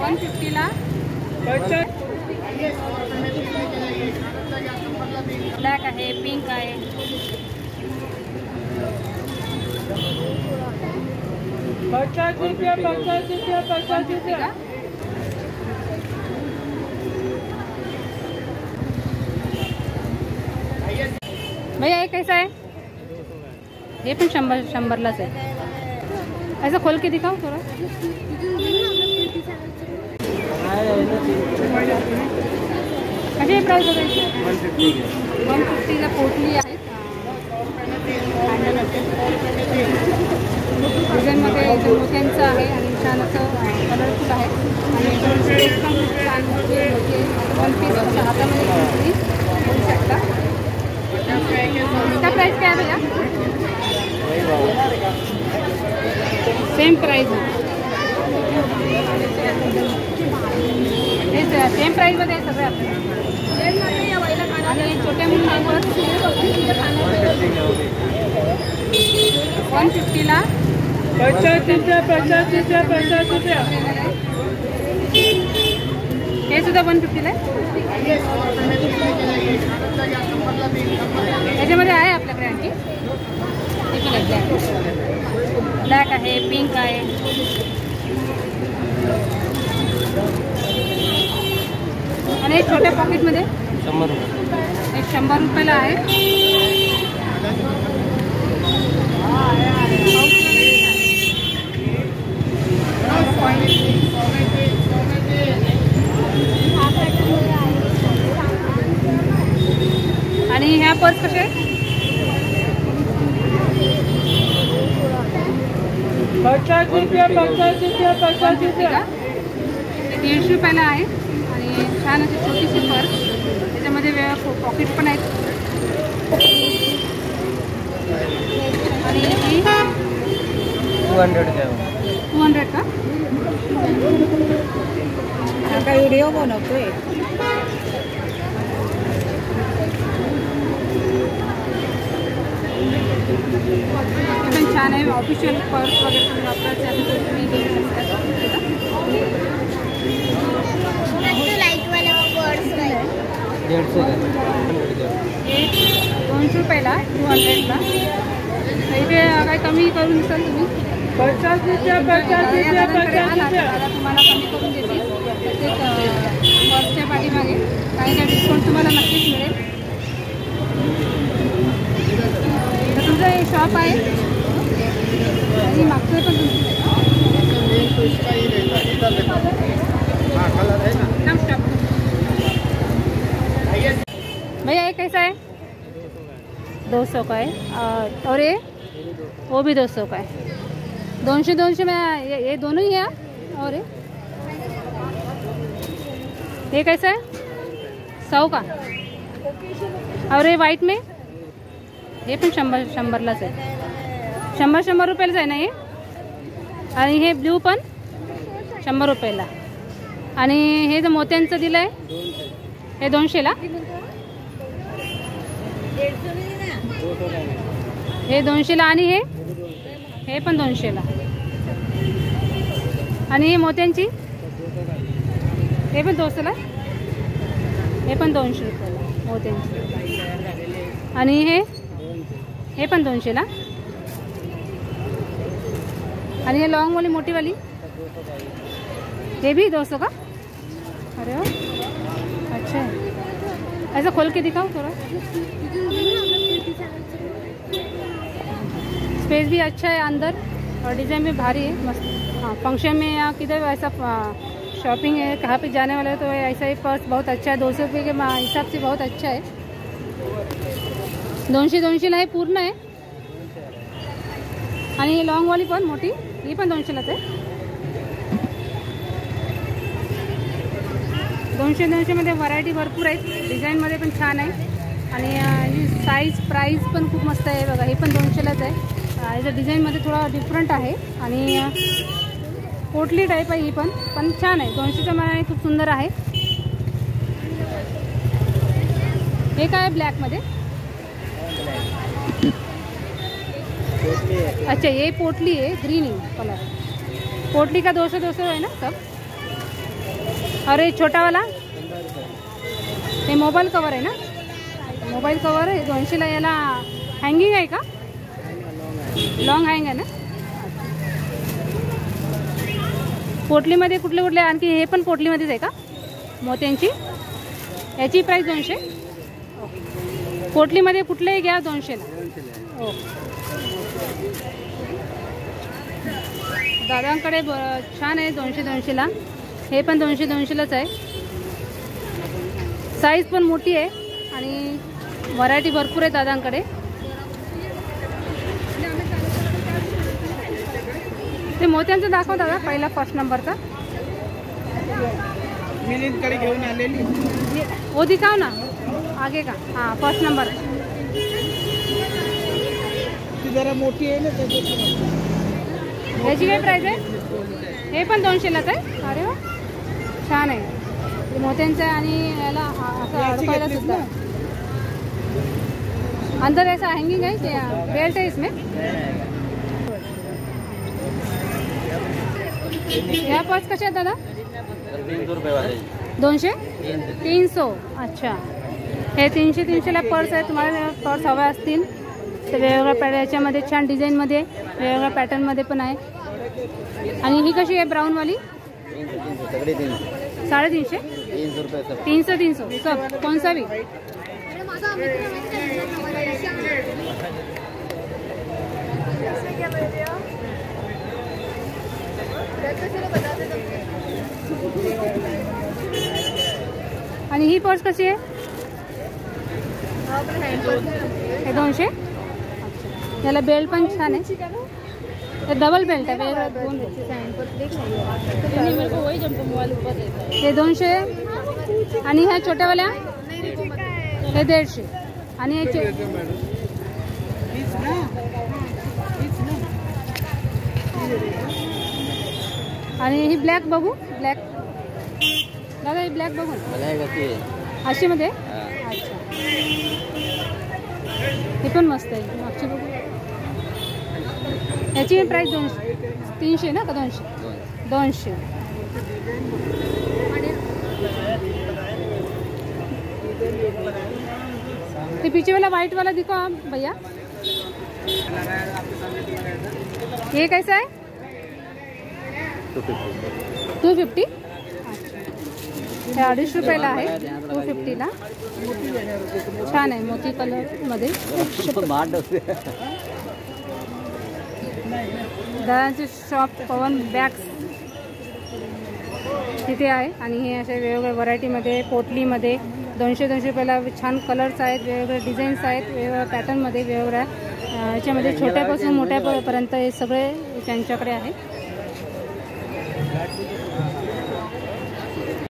150ला black आहे, pink आहे. 50 रुपया 50 रुपया 50 रुपया. भैया ये कैसा है? ये पण 100लाच आहे. ऐसा खोल के दिखाओ थोड़ा. कशी प्राइस बघायची? 150ला पोटली आहे. डिझाईनमध्ये मोत्यांचं आहे आणि छान असं कलरफुल आहे आणि ड्रेस पण छान मोठे वन पीस हातामध्ये घेतली बघू शकता. इसका प्राइस क्या है भैया? सेम प्राइस है. सेम प्राइस मध्ये सगळे आपल्याला. आणि छोट्या मुलांवर 150ला 50 रुपया 50 रुपया 50 रुपया. हे सुद्धा 150ला आहे. याच्यामध्ये आहे आपल्याकडे आणखी ब्लॅक आहे, पिंक आहे. आणि छोट्या पॉकेटमध्ये 100 रुपयाला आहे. आणि ह्या पर्स कसे? 50 रुपया 50 रुपया 50 रुपया. 150 रुपयाला आहे आणि छान अशी छोटीशी पर्स. त्याच्यामध्ये पॉकेट पण आहेत. आणि 200 का? काय व्हिडिओ बनवतोय. पण छान आहे. ऑफिशियल पर्स वगैरे तुम्ही वापरायचे तुम्ही घेऊ शकता. 200 रुपयाला 200ला. इथे काय कमी करून दिसाल तुम्ही? 50 रुपया 50 रुपया 50 रुपया. तुम्हाला कमी करून देतील प्रत्येक पर्सच्या पाठीमागे. काही काही डिस्काउंट तुम्हाला नक्कीच मिळेल. तुमचं हे शॉप आहे आणि मागचं पण भैया ये कैसा है? 200 का है. और ये वो भी 200 का है. 200 में ये दोनों ही है. और ये कैसा है? 100 का. और ये वाइट में हे पण 100लाच आहे. 100 रुपयालाच आहे ना हे. आणि हे ब्ल्यू पण 100 रुपयाला. आणि हे जे मोत्यांचं दिलं आहे हे 200ला. हे 200ला आणि हे पण 200ला. आणि हे मोत्यांची हे पण 200ला. हे पण 200 रुपयाला मोत्यांची. आणि हे पण 200ला. आणि ये लॉन्ग वाली मोटी वाली ये भी 200 का. अरे वाह अच्छा है. ऐसा खोल के दिखाओ थोड़ा. स्पेस भी अच्छा है अंदर और डिज़ाइन भी भारी है मस्त. हाँ फंक्शन में या किधर ऐसा शॉपिंग है कहाँ पे जाने वाला है तो ऐसा ही पर्स बहुत अच्छा है. 200 रुपये के हिसाब से बहुत अच्छा है. 200ला हे पूर्ण आहे. आणि लॉन्ग वाली पण मोठी ही पण 200लाच आहे. 200मध्ये व्हरायटी भरपूर आहेत. डिझाईनमध्ये पण छान आहे. आणि साईज प्राइस पण खूप मस्त आहे बघा. हे पण 200लाच आहे. याचं डिझाईनमध्ये थोडा डिफरंट आहे आणि पोटली टाईप आहे ही पण छान आहे. 200च्या मानाने खूप सुंदर आहे. हे काय ब्लॅकमध्ये? अच्छा ये पोटली है ग्रीन कलर. पोटली का 200 है ना सब. और ये छोटा वाला हे मोबाईल कवर आहे ना, मोबाईल कवर आहे 200ला. याला हँगिंग आहे का? लॉंग हँग आहे ना. पोटलीमध्ये कुठले कुठले आणखी हे पण पोटलीमध्येच आहे का मोत्यांची? याची प्राईस 200. पोटलीमध्ये कुठलेही घ्या 200ला. दादांकडे छान आहे 200-200ला. हे पण 200-200लाच आहे. साईज पण मोठी आहे आणि व्हरायटी भरपूर आहे दादांकडे. ते मोत्यांचं दाखव दादा, पहिला फर्स्ट नंबरचा. मिलिंदकडे घेऊन आलेली वो दिखाओ ना आगे का. हाँ फर्स्ट नंबर. ती जरा मोठी आहे ना त्याच्यात. याची काय प्राइस आहे? हे पण 200लाच आहे. अरे वा छान आहे. मोत्यांचं आहे आणि याला असं अडकायला सुद्धा. अंदर ऐसा हँगिंग है क्या? बेल्ट है इसमें? या पर्स कशा आहेत दादा? 300 रुपये वाले. 200? 300. अच्छा, हे 300-300ला पर्स आहे. तुम्हाला पर्स हवे असतील तर वेगवेगळ्या याच्यामध्ये छान डिझाईनमध्ये वेगवेगळ्या पॅटर्नमध्ये पण आहे. आणि ही कशी आहे ब्राऊनवाली? 300 सगळे 300. 350? 300 रुपये सब. 300 सब. कौन सा भी? आणि ही पर्स कशी आहे? हे 200. याला बेल्ट पण छान आहे. हे डबल बेल्ट आहे. हे 200 आणि ह्या छोट्यावाल्या हे 150. आणि याचे आणि ही ब्लॅक बघू. ब्लॅक दादा, ही ब्लॅक बघू. अशी मध्ये. अच्छा, हे पण मस्त आहे. मागची बघू. याची प्राइस 300 ना का 200? 200. ते पीछे वाला व्हाइट वाला दिखो भैया. ये कैसा है? 250. हे 250 रुपयाला आहे. 250ला. छान आहे मोती कलर मध्ये. दादांचे शॉप पवन बॅग्स तिथे आहे. आणि हे अशा वेगवेगळ्या व्हरायटीमध्ये पोटलीमध्ये 200-200 रुपयाला छान कलर्स आहेत. वेगवेगळे डिझाईन्स आहेत. वेगवेगळ्या पॅटर्नमध्ये वेगवेगळ्या याच्यामध्ये छोट्यापासून मोठ्यापर्यंत हे सगळे त्यांच्याकडे आहे.